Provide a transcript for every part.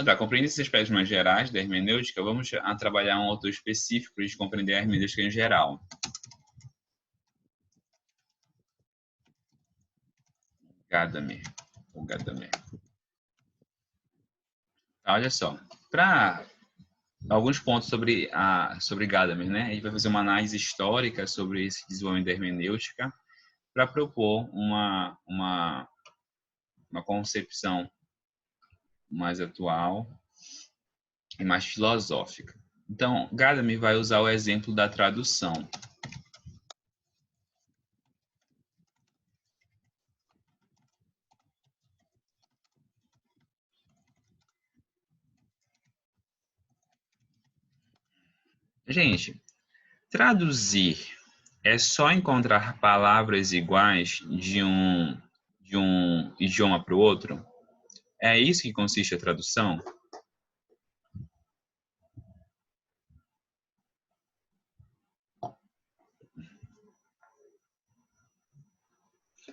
Tá, compreendendo esses aspectos mais gerais da hermenêutica, vamos a trabalhar um autor específico para a gente compreender a hermenêutica em geral. Gadamer. Ou Gadamer. Tá, olha só. Para alguns pontos sobre Gadamer, né? A gente vai fazer uma análise histórica sobre esse desenvolvimento da hermenêutica para propor uma concepção mais atual e mais filosófica. Então, Gadamer vai usar o exemplo da tradução. Gente, traduzir é só encontrar palavras iguais de um idioma para o outro? É isso que consiste a tradução?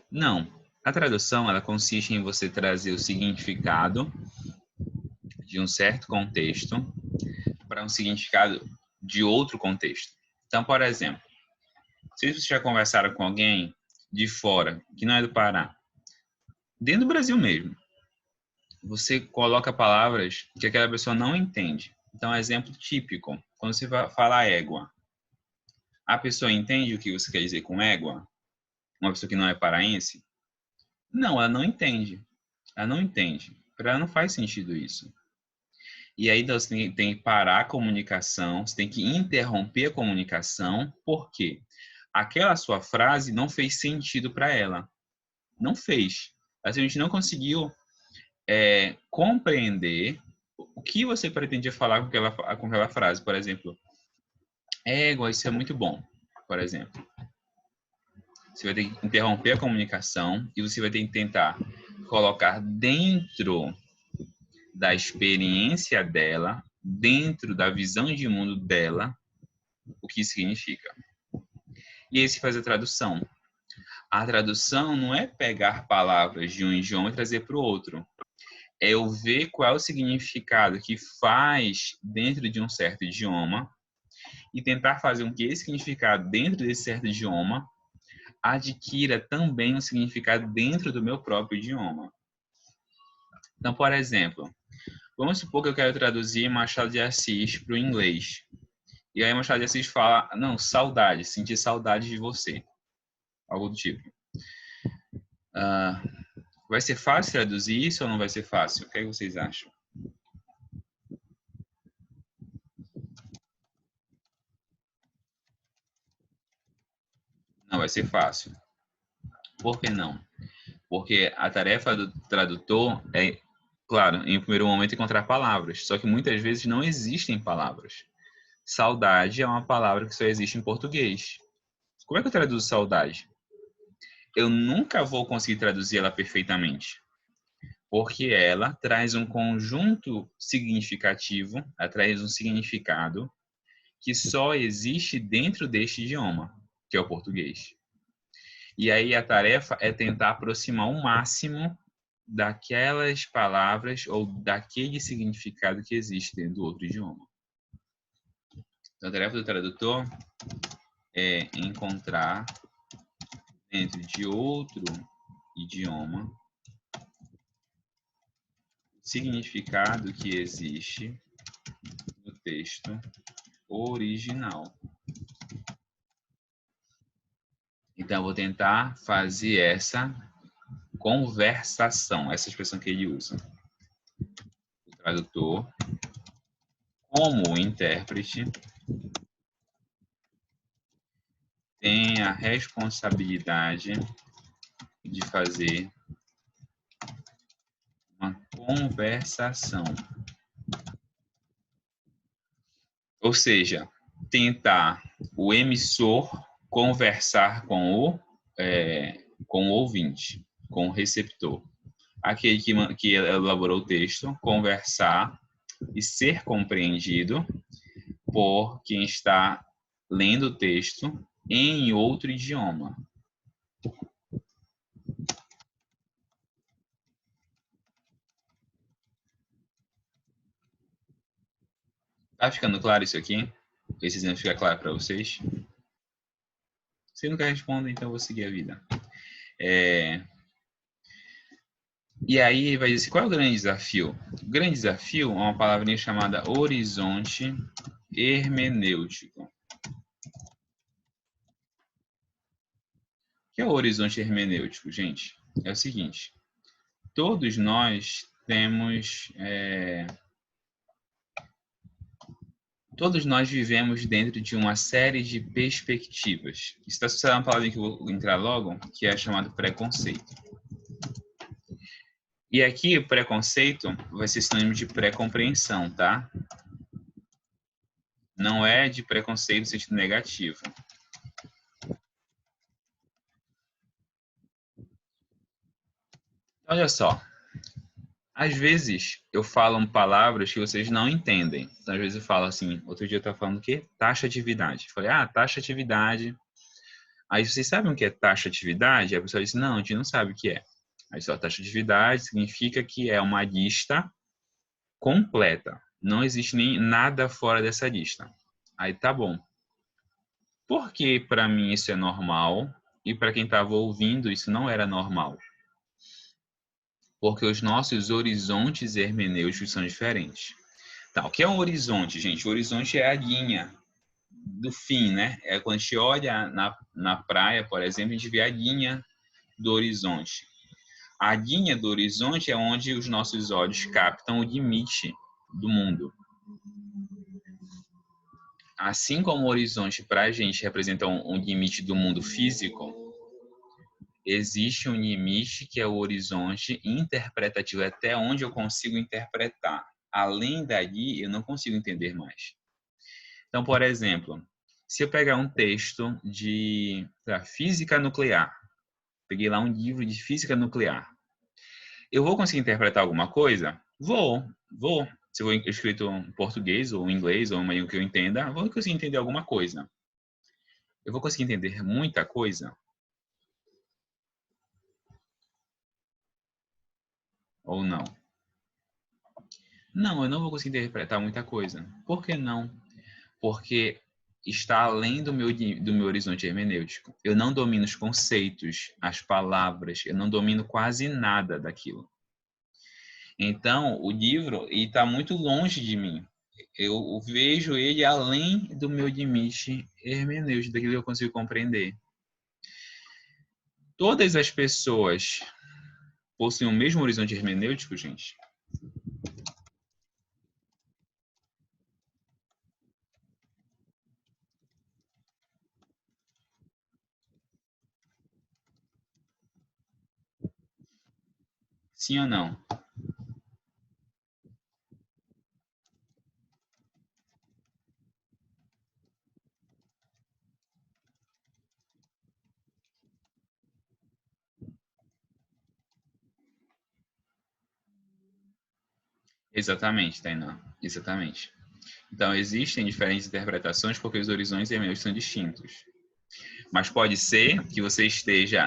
Não. A tradução, ela consiste em você trazer o significado de um certo contexto para um significado de outro contexto. Então, por exemplo, se vocês já conversaram com alguém de fora, que não é do Pará, dentro do Brasil mesmo, você coloca palavras que aquela pessoa não entende. Então, exemplo típico, quando você fala égua, a pessoa entende o que você quer dizer com égua? Uma pessoa que não é paraense? Não, ela não entende. Ela não entende. Para ela não faz sentido isso. E aí você tem que parar a comunicação, você tem que interromper a comunicação, porque aquela sua frase não fez sentido para ela. Não fez. A gente não conseguiu compreender o que você pretendia falar com aquela frase. Por exemplo, égua, isso é muito bom, por exemplo. Você vai ter que interromper a comunicação e você vai ter que tentar colocar dentro da experiência dela, dentro da visão de mundo dela, o que significa. E aí se faz a tradução. A tradução não é pegar palavras de um idioma e trazer para o outro. É eu ver qual é o significado que faz dentro de um certo idioma e tentar fazer com que esse significado dentro desse certo idioma adquira também um significado dentro do meu próprio idioma. Então, por exemplo, vamos supor que eu quero traduzir Machado de Assis para o inglês. E aí Machado de Assis fala, não, saudade, sentir saudade de você. Algo do tipo. Vai ser fácil traduzir isso ou não vai ser fácil? O que é que vocês acham? Não vai ser fácil. Por que não? Porque a tarefa do tradutor é, claro, em primeiro momento encontrar palavras, só que muitas vezes não existem palavras. Saudade é uma palavra que só existe em português. Como é que eu traduzo saudade? Eu nunca vou conseguir traduzir ela perfeitamente, porque ela traz um conjunto significativo, ela traz um significado que só existe dentro deste idioma, que é o português. E aí a tarefa é tentar aproximar o máximo daquelas palavras ou daquele significado que existe dentro do outro idioma. Então, a tarefa do tradutor é encontrar dentro de outro idioma o significado que existe no texto original. Então, eu vou tentar fazer essa conversação, essa expressão que ele usa. O tradutor, como intérprete, tem a responsabilidade de fazer uma conversação. Ou seja, tentar o emissor conversar com o ouvinte, com o receptor. Aquele que elaborou o texto, conversar e ser compreendido por quem está lendo o texto em outro idioma. Tá ficando claro isso aqui? Esse exemplo fica claro para vocês? Se nunca respondem, então eu vou seguir a vida. E aí vai dizer assim, qual é o grande desafio? O grande desafio é uma palavrinha chamada horizonte hermenêutico. O que é o horizonte hermenêutico, gente? É o seguinte, todos nós temos... Todos nós vivemos dentro de uma série de perspectivas. Isso está associado a uma palavra que eu vou entrar logo, que é chamado preconceito. E aqui, o preconceito vai ser sinônimo de pré-compreensão, tá? Não é de preconceito no sentido negativo. Olha só, às vezes eu falo palavras que vocês não entendem. Então, às vezes eu falo assim, outro dia eu estava falando o quê? Taxatividade. Falei, taxatividade. Aí vocês sabem o que é taxatividade? Aí a pessoa disse, não, a gente não sabe o que é. Aí só taxatividade significa que é uma lista completa. Não existe nem nada fora dessa lista. Aí tá bom. Por que para mim isso é normal e para quem estava ouvindo isso não era normal? Porque os nossos horizontes hermenêuticos são diferentes. Tá, o que é um horizonte, gente? O horizonte é a linha do fim, né? É quando a gente olha na praia, por exemplo, a gente vê a linha do horizonte. A linha do horizonte é onde os nossos olhos captam o limite do mundo. Assim como o horizonte para a gente representa um limite do mundo físico, existe um limite que é o horizonte interpretativo, até onde eu consigo interpretar. Além dali, eu não consigo entender mais. Então, por exemplo, se eu pegar um texto de física nuclear, peguei lá um livro de física nuclear, eu vou conseguir interpretar alguma coisa? Vou. Se eu escrito em português ou em inglês ou uma língua que eu entenda, vou conseguir entender alguma coisa. Eu vou conseguir entender muita coisa ou não? Não, eu não vou conseguir interpretar muita coisa. Por que não? Porque está além do meu horizonte hermenêutico. Eu não domino os conceitos, as palavras, eu não domino quase nada daquilo. Então, o livro está muito longe de mim. Eu vejo ele além do meu limite hermenêutico, daquilo que eu consigo compreender. Todas as pessoas possuem o mesmo horizonte hermenêutico, gente? Sim ou não? Exatamente, Tainá. Exatamente. Então, existem diferentes interpretações porque os horizontes hermenêuticos são distintos. Mas pode ser que você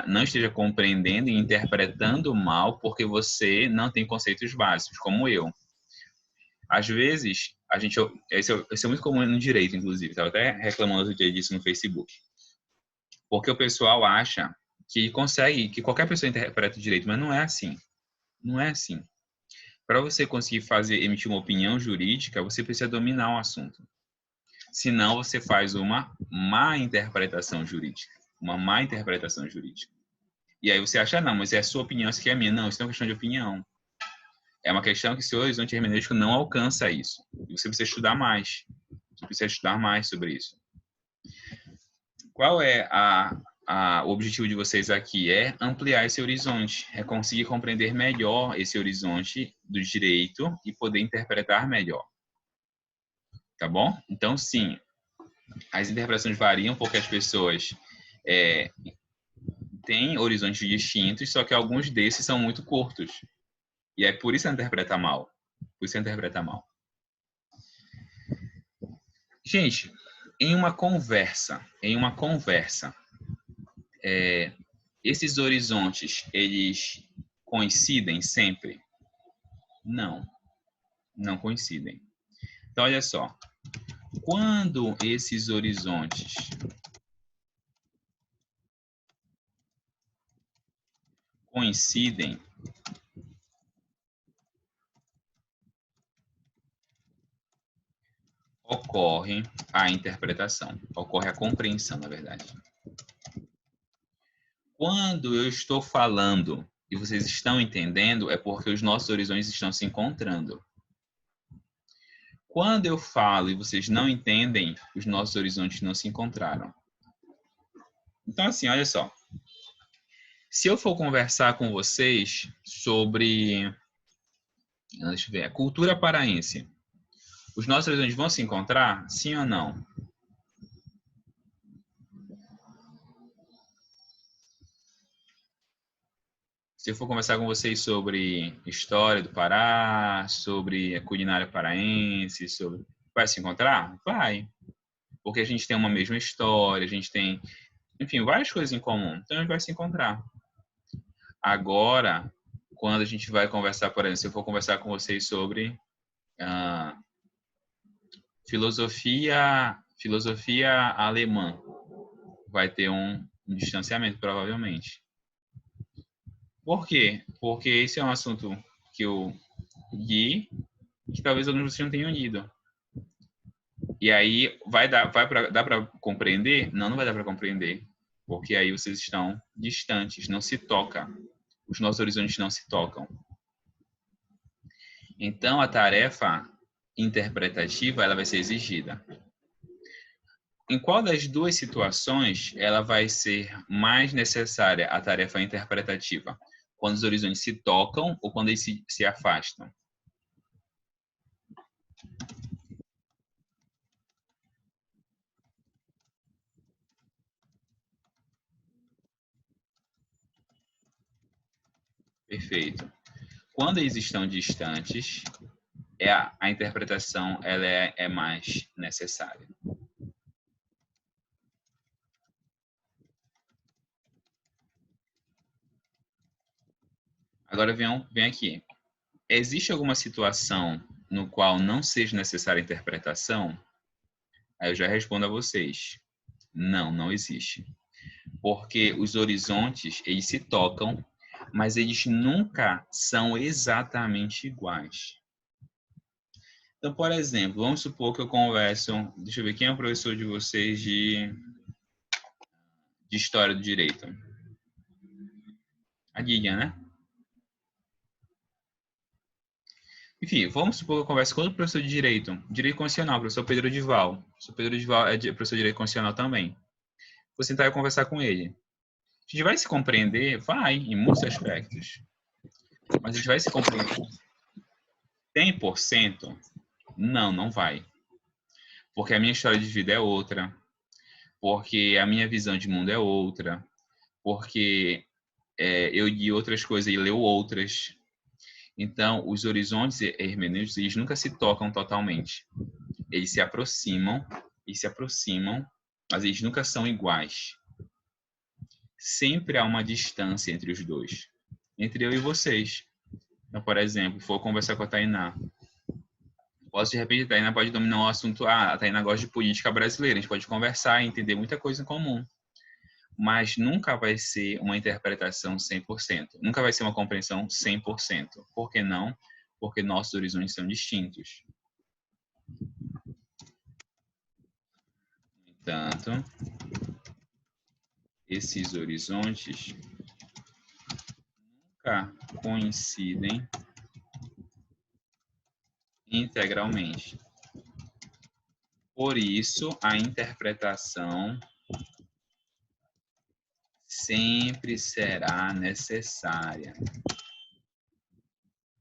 não esteja compreendendo e interpretando mal porque você não tem conceitos básicos, como eu. Às vezes, isso é muito comum no direito, inclusive. Estava até reclamando outro dia disso no Facebook. Porque o pessoal acha que consegue, que qualquer pessoa interpreta o direito, mas não é assim. Não é assim. Para você conseguir emitir uma opinião jurídica, você precisa dominar o assunto. Senão, você faz uma má interpretação jurídica. Uma má interpretação jurídica. E aí você acha, não, mas é a sua opinião, isso aqui é a minha. Não, isso não é uma questão de opinião. É uma questão que o seu horizonte hermenêutico não alcança isso. E você precisa estudar mais. Você precisa estudar mais sobre isso. Qual é o objetivo de vocês aqui? É ampliar esse horizonte, é conseguir compreender melhor esse horizonte do direito e poder interpretar melhor. Tá bom? Então, sim, as interpretações variam porque as pessoas têm horizontes distintos, só que alguns desses são muito curtos. E é por isso que interpreta mal. Por isso que interpreta mal. Gente, em uma conversa, esses horizontes, eles coincidem sempre? Não, não coincidem. Então, olha só. Quando esses horizontes coincidem, ocorre a interpretação, ocorre a compreensão, na verdade. Quando eu estou falando e vocês estão entendendo, é porque os nossos horizontes estão se encontrando. Quando eu falo e vocês não entendem, os nossos horizontes não se encontraram. Então, assim, olha só. Se eu for conversar com vocês sobre, deixa eu ver, a cultura paraense, os nossos horizontes vão se encontrar? Sim ou não? Se eu for conversar com vocês sobre história do Pará, sobre a culinária paraense, sobre... vai se encontrar? Vai. Porque a gente tem uma mesma história, a gente tem, enfim, várias coisas em comum. Então a gente vai se encontrar. Agora, quando a gente vai conversar, por exemplo, se eu for conversar com vocês sobre filosofia alemã, vai ter um distanciamento, provavelmente. Por quê? Porque esse é um assunto que eu li que talvez alguns de vocês não tenham lido. E aí, dá para compreender? Não, não vai dar para compreender. Porque aí vocês estão distantes, não se toca. Os nossos horizontes não se tocam. Então, a tarefa interpretativa ela vai ser exigida. Em qual das duas situações ela vai ser mais necessária a tarefa interpretativa? Quando os horizontes se tocam ou quando eles se afastam? Perfeito. Quando eles estão distantes, a interpretação ela é mais necessária. Agora vem aqui. Existe alguma situação no qual não seja necessária a interpretação? Aí eu já respondo a vocês. Não, não existe. Porque os horizontes, eles se tocam, mas eles nunca são exatamente iguais. Então, por exemplo, vamos supor que eu converso... Deixa eu ver, quem é o professor de vocês de História do Direito? A Guilherme, né? Enfim, vamos supor que eu converso com outro professor de Direito Constitucional, professor Pedro Dival. O professor Pedro Dival é professor de Direito Constitucional também. Vou sentar e conversar com ele. A gente vai se compreender? Vai, em muitos aspectos. Mas a gente vai se compreender 100%? Não, não vai. Porque a minha história de vida é outra. Porque a minha visão de mundo é outra. Porque eu li outras coisas e leu outras. Então, os horizontes hermenêuticos, eles nunca se tocam totalmente. Eles se aproximam, mas eles nunca são iguais. Sempre há uma distância entre os dois. Entre eu e vocês. Então, por exemplo, for conversar com a Tainá. Posso, de repente, a Tainá pode dominar um assunto. A Tainá gosta de política brasileira. A gente pode conversar e entender muita coisa em comum. Mas nunca vai ser uma interpretação 100%. Nunca vai ser uma compreensão 100%. Por que não? Porque nossos horizontes são distintos. Portanto, esses horizontes nunca coincidem integralmente. Por isso, a interpretação sempre será necessária.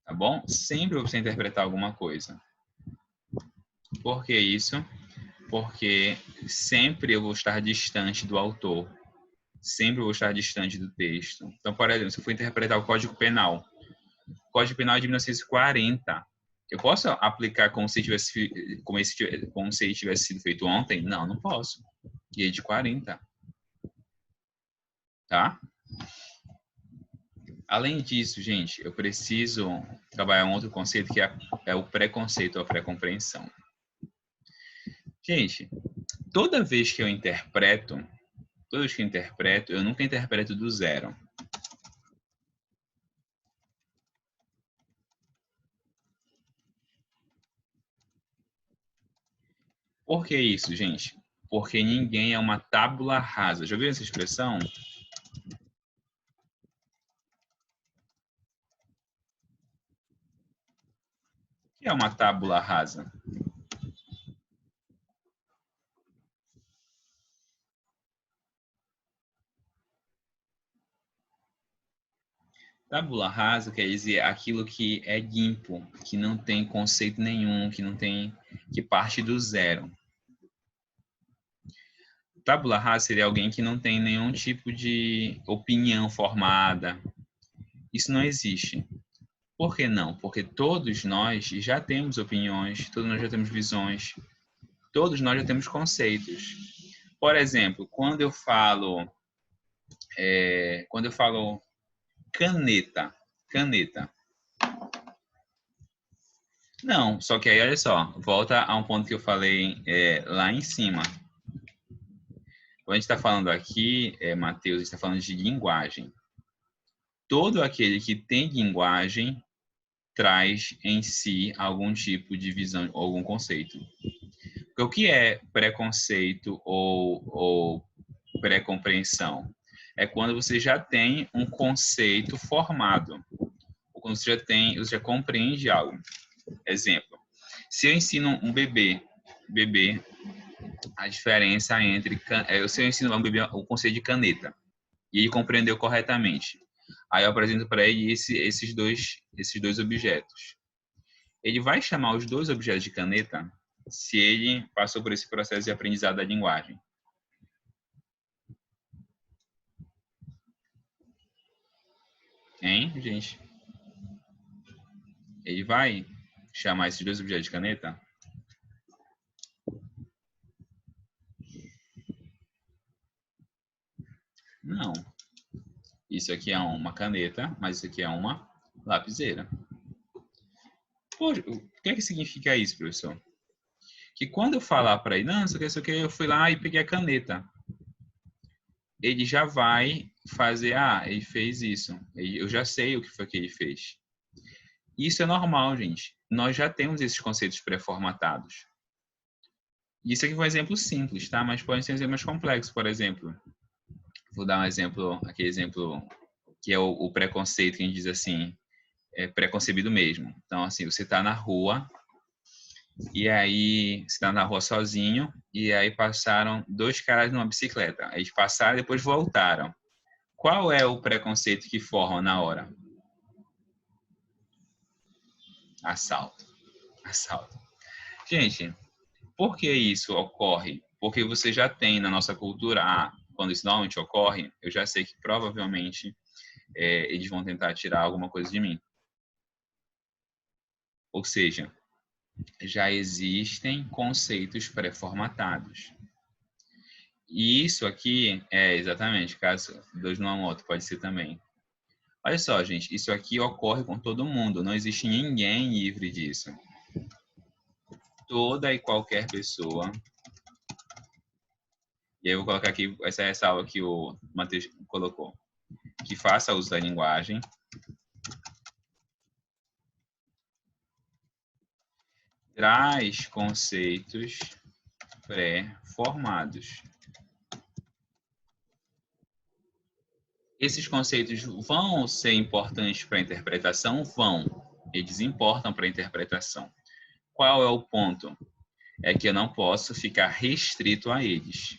Tá bom? Sempre você interpretar alguma coisa. Por que isso? Porque sempre eu vou estar distante do autor. Sempre eu vou estar distante do texto. Então, por exemplo, se eu for interpretar o Código Penal. O Código Penal é de 1940. Eu posso aplicar como se ele tivesse sido feito ontem? Não, não posso. E é de 40. Tá? Além disso, gente, eu preciso trabalhar um outro conceito que é o preconceito ou a pré-compreensão. Gente, toda vez que eu interpreto, eu nunca interpreto do zero. Por que isso, gente? Porque ninguém é uma tábula rasa. Já ouviu essa expressão? O que é uma tábula rasa? Tábula rasa quer dizer aquilo que é limpo, que não tem conceito nenhum, que parte do zero. Tábula rasa seria alguém que não tem nenhum tipo de opinião formada. Isso não existe. Por que não? Porque todos nós já temos opiniões, todos nós já temos visões, todos nós já temos conceitos. Por exemplo, quando eu falo caneta, caneta. Não, só que aí olha só, volta a um ponto que eu falei lá em cima. Quando a gente está falando aqui, Matheus, a gente está falando de linguagem. Todo aquele que tem linguagem traz em si algum tipo de visão, algum conceito. O que é preconceito ou pré-compreensão? É quando você já tem um conceito formado, ou quando você já compreende algo. Exemplo, se eu ensino um bebê a diferença entre, se eu ensino um bebê o conceito de caneta, e ele compreendeu corretamente, aí eu apresento para ele esses dois objetos. Ele vai chamar os dois objetos de caneta se ele passou por esse processo de aprendizado da linguagem. Hein, gente? Ele vai chamar esses dois objetos de caneta? Não. Isso aqui é uma caneta, mas isso aqui é uma lapiseira. Poxa, o que significa isso, professor? Que quando eu falar para ele, não, isso aqui, eu fui lá e peguei a caneta. Ele já vai fazer, ele fez isso. Eu já sei o que foi que ele fez. Isso é normal, gente. Nós já temos esses conceitos pré-formatados. Isso aqui é um exemplo simples, tá? Mas pode ser um exemplo mais complexo, por exemplo. Vou dar um exemplo, aquele exemplo que é o preconceito que a gente diz assim, é preconcebido mesmo. Então, assim, você está na rua e aí você está na rua sozinho e aí passaram dois caras numa bicicleta. Eles passaram e depois voltaram. Qual é o preconceito que forma na hora? Assalto. Assalto. Gente, por que isso ocorre? Porque você já tem na nossa cultura, quando isso normalmente ocorre, eu já sei que provavelmente eles vão tentar tirar alguma coisa de mim. Ou seja, já existem conceitos pré-formatados. E isso aqui exatamente, caso dois numa moto, pode ser também. Olha só, gente, isso aqui ocorre com todo mundo, não existe ninguém livre disso. Toda e qualquer pessoa. E aí eu vou colocar aqui essa ressalva que o Matheus colocou. Que faça uso da linguagem. Traz conceitos pré-formados. Esses conceitos vão ser importantes para a interpretação? Vão. Eles importam para a interpretação. Qual é o ponto? É que eu não posso ficar restrito a eles.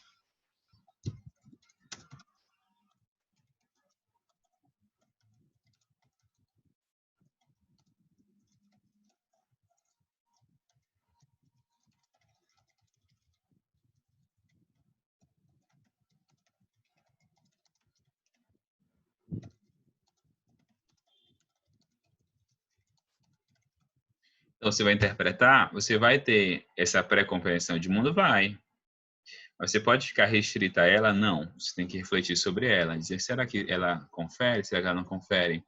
Então, você vai interpretar, você vai ter essa pré-compreensão de mundo? Vai. Mas você pode ficar restrita a ela? Não. Você tem que refletir sobre ela. Dizer, será que ela confere? Será que ela não confere?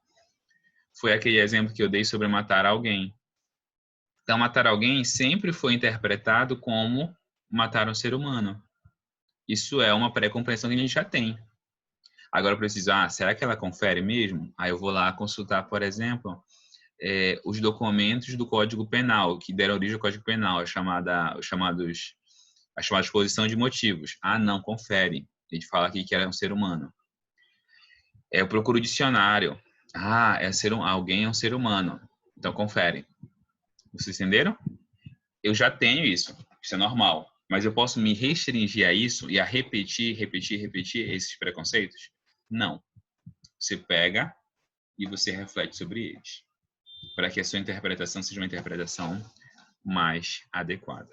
Foi aquele exemplo que eu dei sobre matar alguém. Então, matar alguém sempre foi interpretado como mataram um ser humano. Isso é uma pré-compreensão que a gente já tem. Agora eu preciso, será que ela confere mesmo? Aí eu vou lá consultar, por exemplo, os documentos do Código Penal, que deram origem ao Código Penal, a chamada exposição de motivos. Não confere. A gente fala aqui que era um ser humano. Eu procuro o dicionário. Alguém é um ser humano. Então confere. Vocês entenderam? Eu já tenho isso. Isso é normal. Mas eu posso me restringir a isso e a repetir esses preconceitos? Não. Você pega e você reflete sobre eles, para que a sua interpretação seja uma interpretação mais adequada.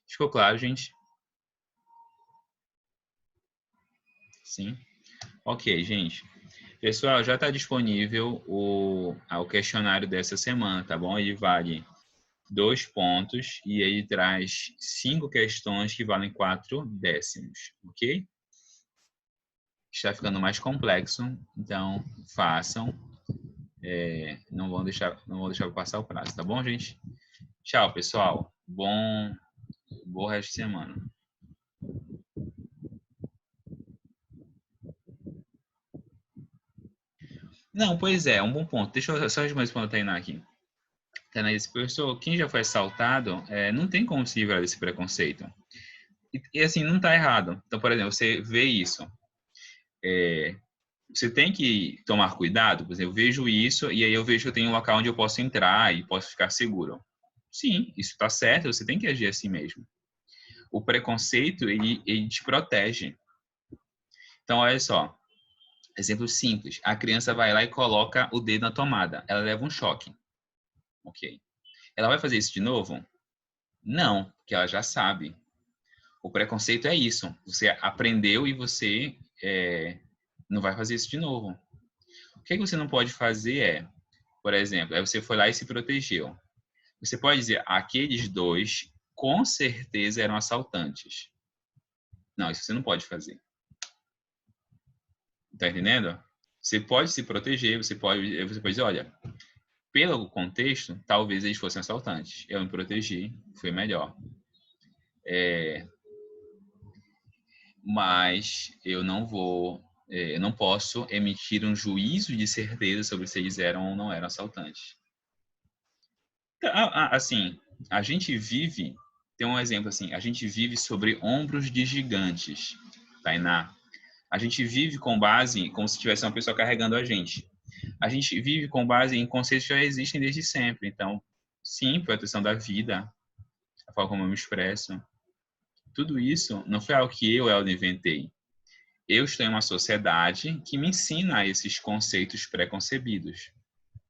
Ficou claro, gente? Sim? Ok, gente. Pessoal, já está disponível o questionário dessa semana, tá bom? Ele vale 2 pontos e ele traz 5 questões que valem 4 décimos, ok? Está ficando mais complexo, então façam. Não vão deixar passar o prazo, tá bom, gente? Tchau, pessoal. Bom resto de semana. Não, pois é, um bom ponto. Deixa eu só responder para a Tainá aqui. Tainá disse, professor, quem já foi assaltado, não tem como se livrar desse preconceito. E assim, não está errado. Então, por exemplo, você vê isso. Você tem que tomar cuidado. Por exemplo, eu vejo isso e aí eu vejo que eu tenho um local onde eu posso entrar e posso ficar seguro. Sim, isso está certo, você tem que agir assim mesmo. O preconceito, ele te protege. Então, olha só. Exemplo simples. A criança vai lá e coloca o dedo na tomada. Ela leva um choque. Ok. Ela vai fazer isso de novo? Não, porque ela já sabe. O preconceito é isso. Você aprendeu e você não vai fazer isso de novo. O que você não pode fazer por exemplo, aí você foi lá e se protegeu. Você pode dizer, aqueles dois com certeza eram assaltantes. Não, isso você não pode fazer. Tá entendendo? Você pode se proteger, você pode dizer, olha, pelo contexto, talvez eles fossem assaltantes. Eu me protegi, foi melhor. Mas eu não posso emitir um juízo de certeza sobre se eles eram ou não eram assaltantes. Assim, a gente vive, tem um exemplo assim, a gente vive sobre ombros de gigantes, Tainá. A gente vive com base, como se tivesse uma pessoa carregando a gente. A gente vive com base em conceitos que já existem desde sempre. Então, sim, proteção da vida, a forma como eu me expresso. Tudo isso não foi algo que eu inventei. Eu estou em uma sociedade que me ensina esses conceitos pré-concebidos.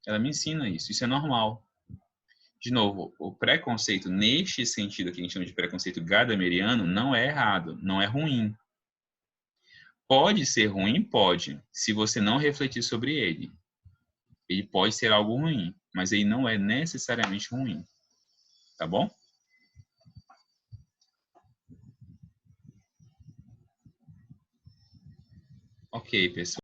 Ela me ensina isso. Isso é normal. De novo, o preconceito, neste sentido que a gente chama de preconceito gadameriano, não é errado, não é ruim. Pode ser ruim? Pode, se você não refletir sobre ele. Ele pode ser algo ruim, mas ele não é necessariamente ruim. Tá bom? Ok, pessoal.